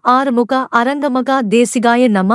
ஆறுமுக அரங்கமகா தேசிகாய நம.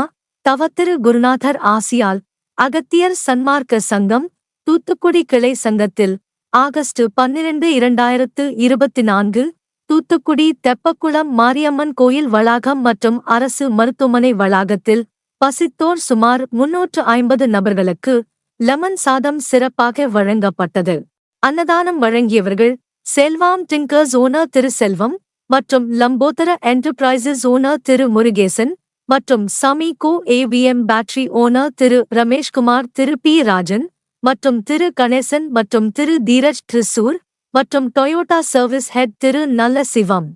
தவத்திரு குருநாதர் ஆசியால் அகத்தியர் சன்மார்க்க சங்கம் தூத்துக்குடி கிளை சங்கத்தில் ஆகஸ்ட் 12, 2024 தூத்துக்குடி தெப்பக்குளம் மாரியம்மன் கோயில் வளாகம் மற்றும் அரசு மருத்துவமனை வளாகத்தில் பசித்தோர் சுமார் 350 நபர்களுக்கு லெமன் சாதம் சிறப்பாக வழங்கப்பட்டது. அன்னதானம் வழங்கியவர்கள் செல்வாம் டிங்கர்ஸ் ஓனர் திரு செல்வம் மற்றும் லம்போதர என்டர்பிரைசஸ் ஓனர் திரு முருகேசன் மற்றும் சமீகோ ஏவிஎம் பேட்டரி ஓனர் திரு ரமேஷ்குமார், திரு பி ராஜன் மற்றும் திரு கணேசன் மற்றும் திரு தீரஜ் திரிசூர் மற்றும் டொயோட்டா சர்வீஸ் ஹெட் திரு நல்ல சிவம்.